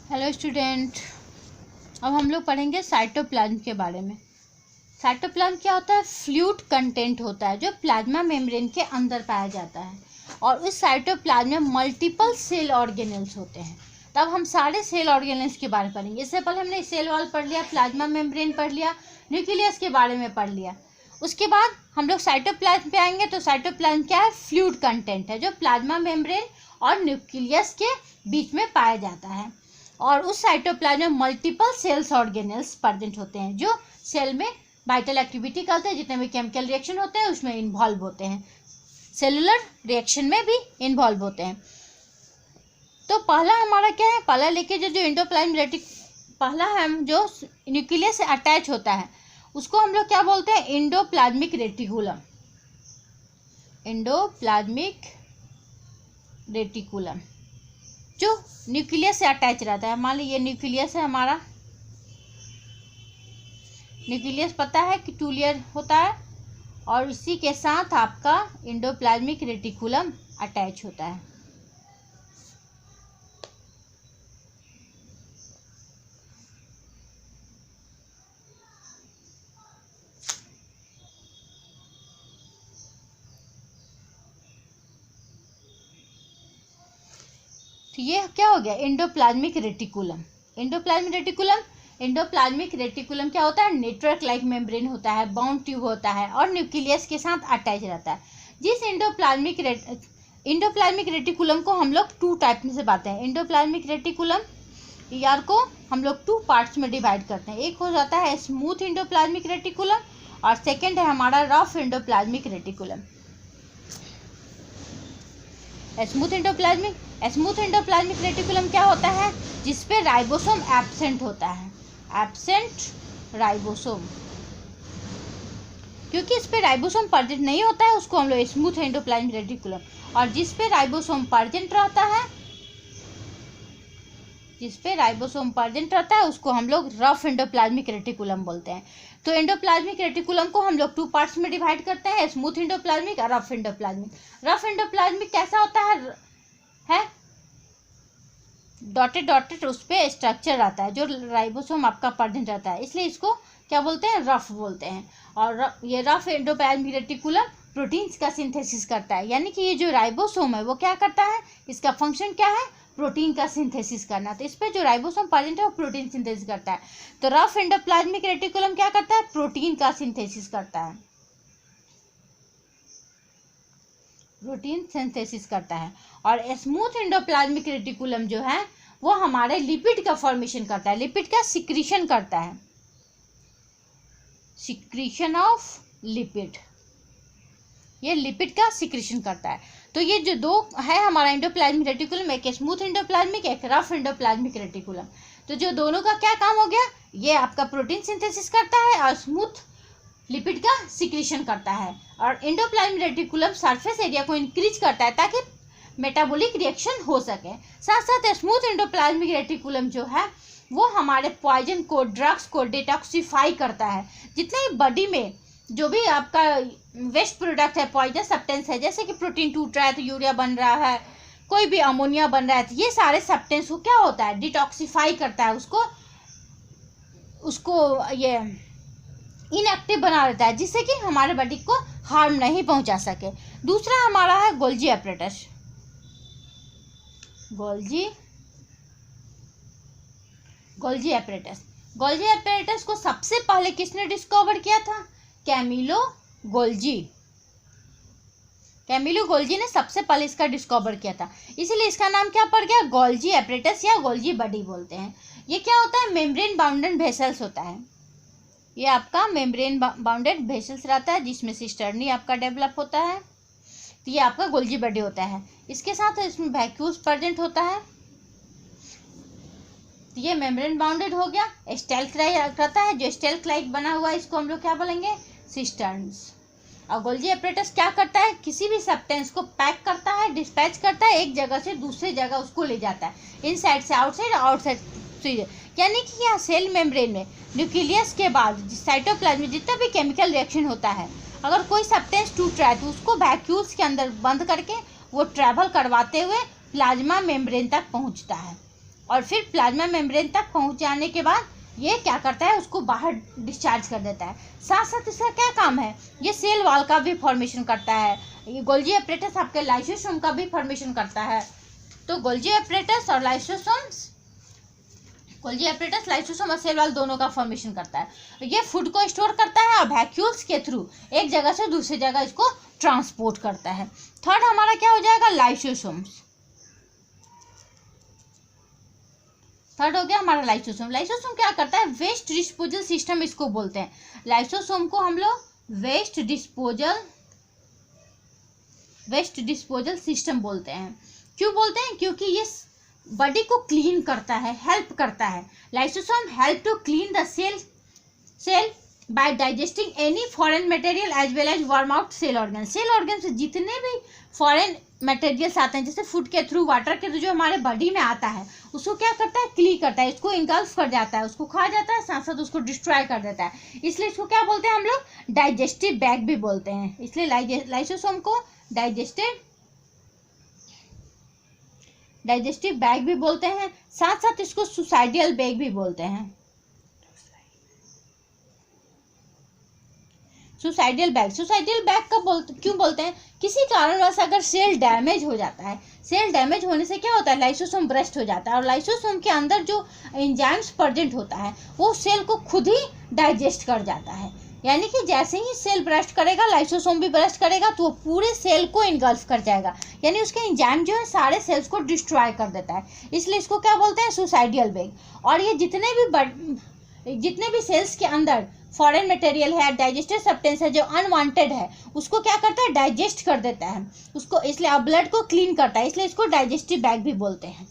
Hello student, अब हम लोग पढ़ेंगे साइटोप्लाज्म के बारे में। साइटोप्लाज्म क्या होता है? फ्लूइड कंटेंट होता है जो प्लाज्मा मेम्ब्रेन के अंदर पाया जाता है और उस साइटोप्लाज्म में मल्टीपल सेल ऑर्गेनेल्स होते हैं। तब हम सारे सेल ऑर्गेनेल्स के बारे में पढ़ेंगे। इससे पहले हमने सेल वॉल पढ़ लिया, प्लाज्मा मेम्ब्रेन पढ़ लिया, न्यूक्लियस के बारे में पढ़ लिया। उसके बाद हम लोग साइटोप्लाज्म पे आएंगे। तो साइटोप्लाज्म क्या है? फ्लूइड कंटेंट है जो प्लाज्मा मेम्ब्रेन और न्यूक्लियस के बीच में पाया जाता है और उस साइटोप्लाज्म में मल्टीपल सेल्स ऑर्गेनेल्स प्रेजेंट होते हैं जो सेल में वाइटल एक्टिविटी करते हैं। जितने भी केमिकल रिएक्शन होते हैं उसमें इन्वॉल्व होते हैं, सेलुलर रिएक्शन में भी इन्वॉल्व होते हैं। तो पहला हमारा क्या है? पहला लेके जो एंडोप्लाज्म रेटिक पहला है जो न्यूक्लियस से अटैच होता है उसको हम लोग क्या बोलते हैं? Endoplasmic reticulum. एंडोप्लाज्मिक रेटिकुलम जो न्यूक्लियस से अटैच रहता है। मान लीजिए ये न्यूक्लियस है हमारा। न्यूक्लियस पता है कि टू लेयर होता है और इसी के साथ आपका एंडोप्लाज्मिक रेटिकुलम अटैच होता है। तो ये क्या हो गया? Endoplasmic reticulum. एंडोप्लाज्मिक रेटिकुलम क्या होता है? नेटवर्क लाइक मेम्ब्रेन होता है, बाउंड ट्यूब होता है और न्यूक्लियस के साथ अटैच रहता है। जिस एंडोप्लाज्मिक रेटिकुलम को हम लोग टू टाइप में से बांटते हैं। एंडोप्लाज्मिक रेटिकुलम यार को हम लोग टू पार्ट्स में डिवाइड करते हैं। एक हो जाता है स्मूथ एंडोप्लाज्मिक रेटिकुलम और सेकेंड है हमारा rough endoplasmic reticulum. Smooth endoplasmic reticulum क्या होता है? जिसपे राइबोसोम एब्सेंट होता है। एब्सेंट राइबोसोम, क्योंकि इस पे राइबोसोम प्रेजेंट नहीं होता है उसको हम लोग स्मूथ एंडोप्लाज्मिक रेटिकुलम, और जिस पे राइबोसोम प्रेजेंट रहता है उसको हम लोग रफ एंडोप्लाज्मिक रेटिकुलम बोलते हैं। तो एंडोप्लाज्मिक रेटिकुलम को हम लोग टू पार्ट्स में डिवाइड करते हैं, स्मूथ एंडोप्लाज्मिक और रफ एंडोप्लाज्मिक। रफ एंडोप्लाज्मिक कैसा होता है? डॉटेड उस पर स्ट्रक्चर रहता है जो राइबोसोम आपका प्रेजेंट रहता है, इसलिए इसको क्या बोलते हैं? रफ बोलते हैं। और ये रफ एंडोप्लाज्मिक रेटिकुलम प्रोटीन्स का सिंथेसिस करता है। यानी कि ये जो राइबोसोम है वो क्या करता है? इसका फंक्शन क्या है? प्रोटीन का सिंथेसिस करना। तो इस पर जो राइबोसोम प्रेजेंट है वो प्रोटीन सिंथेसिस करता है। तो रफ एंडोप्लाज्मिक रेटिकुलम क्या करता है? प्रोटीन का सिंथेसिस करता है, प्रोटीन सिंथेसिस करता है। और स्मूथ एंडोप्लाज्मिक रेटिकुलम जो है वो हमारे लिपिड का फॉर्मेशन करता है, लिपिड का सिक्रीशन करता है, सिक्रीशन ऑफ लिपिड। ये लिपिड का सिक्रीशन करता है। तो ये जो दो है हमारा एंडोप्लाज्मिक रेटिकुलम, एक स्मूथ एंडोप्लाज्मिक, एक रफ एंडोप्लाज्मिक रेटिकुलम। तो जो दोनों का क्या काम हो गया? ये आपका प्रोटीन सिंथेसिस करता है और स्मूथ लिपिड का सिक्रीशन करता है। और एंडोप्लाज्मिक रेटिकुलम सरफेस एरिया को इंक्रीज करता है ताकि मेटाबॉलिक रिएक्शन हो सके। साथ साथ स्मूथ एंडोप्लाज्मिक रेटिकुलम जो है वो हमारे पॉइजन को, ड्रग्स को डिटॉक्सिफाई करता है। जितने ही बॉडी में जो भी आपका वेस्ट प्रोडक्ट है, पॉइजन सब्सटेंस है, जैसे कि प्रोटीन टूट रहा है तो यूरिया बन रहा है, कोई भी अमोनिया बन रहा है, तो ये सारे सब्सटेंस को क्या होता है? डिटॉक्सिफाई करता है, उसको ये इनएक्टिव बना देता है जिससे कि हमारे बॉडी को हार्म नहीं पहुंचा सके। दूसरा हमारा है गोल्जी एपरेटस। गोल्जी एपरेटस को सबसे पहले किसने डिस्कवर किया था? कैमिलो गोल्जी ने सबसे पहले इसका डिस्कवर किया था, इसीलिए इसका नाम क्या पड़ गया? गोल्जी एपरेटस या गोल्जी बॉडी बोलते हैं। ये क्या होता है? मेम्ब्रेन बाउंडेड वेसल्स होता है। ये आपका मेम्ब्रेन बाउंडेड वेसल्स रहता है जिसमें सिस्टर्नी आपका डेवलप होता है। तो ये आपका गोल्जी बॉडी होता है। इसके साथ इसमें वैक्यूल्स प्रेजेंट होता है। तो ये मेम्ब्रेन बाउंडेड हो गया। स्टेल्थ रहता है, जो स्टेल्थ लाइक बना हुआ है इसको हम लोग क्या बोलेंगे? सिस्टर्न्स। और गोल्जी एपरेटस क्या करता है? किसी भी सब्सटेंस को पैक करता है, डिस्पैच करता है, एक जगह से दूसरी जगह उसको ले जाता है, इनसाइड से आउटसाइड, आउटसाइड से। यानी कि यहाँ सेल मेम्ब्रेन में न्यूक्लियस के बाद साइटोप्लाज्म में जितना भी केमिकल रिएक्शन होता है, अगर कोई सब्सटेंस टूट रहा है तो उसको वैक्यूल्स के अंदर बंद करके वो ट्रैवल करवाते हुए प्लाज्मा मेम्ब्रेन तक पहुँचता है। और फिर प्लाज्मा मेम्ब्रेन तक पहुंच जाने के बाद ये क्या करता है, उसको बाहर डिस्चार्ज कर देता है। साथ साथ इसका क्या काम है, ये सेल वॉल का भी फॉर्मेशन करता है। ये गोल्जी एपरेटस आपके लाइसोसोम का भी फॉर्मेशन करता है। तो गोल्जी एपरेटस और लाइसोसोम्स, गोल्जी एपरेटस लाइसोसोम और सेल वॉल दोनों का फॉर्मेशन करता है। ये फूड को स्टोर करता है और वैक्यूल्स के थ्रू एक जगह से दूसरी जगह इसको ट्रांसपोर्ट करता है। थर्ड हमारा क्या हो जाएगा, लाइसोसोम्स। थर्ड हो गया हमारा लाइसोसोम। लाइसोसोम क्या करता है, वेस्ट डिस्पोजल सिस्टम इसको बोलते हैं। लाइसोसोम को हम लोग वेस्ट डिस्पोजल सिस्टम बोलते हैं। क्यों बोलते हैं, क्योंकि ये बॉडी को क्लीन करता है, हेल्प करता है। Lysosome help to clean the cell by digesting any foreign material as well as worm out cell organ. Cell organ से जितने भी फॉरेन मटेरियल्स आते हैं, जैसे फूड के थ्रू, वाटर के थ्रू जो हमारे बॉडी में आता है, उसको क्या करता है, क्लीन करता है, इसको इंगल्फ कर जाता है, उसको खा जाता है, साथ साथ उसको डिस्ट्रॉय कर देता है। इसलिए इसको क्या बोलते हैं हम लोग, डाइजेस्टिव बैग भी बोलते हैं। इसलिए लाइसोसोम को डाइजेस्टिव बैग भी बोलते हैं, साथ साथ इसको सुसाइडियल बैग भी बोलते हैं। सुसाइडियल बैग क्यों बोलते हैं, किसी कारणवश अगर सेल डैमेज हो जाता है, सेल डैमेज होने से क्या होता है, लाइसोसोम ब्रस्ट हो जाता है, और लाइसोसोम के अंदर जो एंजाइम्स प्रेजेंट होता है वो सेल को खुद ही डाइजेस्ट कर जाता है। यानी कि जैसे ही सेल ब्रस्ट करेगा, लाइसोसोम भी ब्रस्ट करेगा, तो वो पूरे सेल को इनगल्फ कर जाएगा। यानी उसके एंजाइम जो है सारे सेल्स को डिस्ट्रॉय कर देता है। इसलिए इसको क्या बोलते हैं, सुसाइडियल बैग। और ये जितने भी सेल्स के अंदर फॉरेन मटेरियल है, डाइजेस्टिव सब्सटेंस है जो अनवांटेड है, उसको क्या करता है, डाइजेस्ट कर देता है उसको, इसलिए ब्लड को क्लीन करता है, इसलिए इसको डाइजेस्टिव बैग भी बोलते हैं।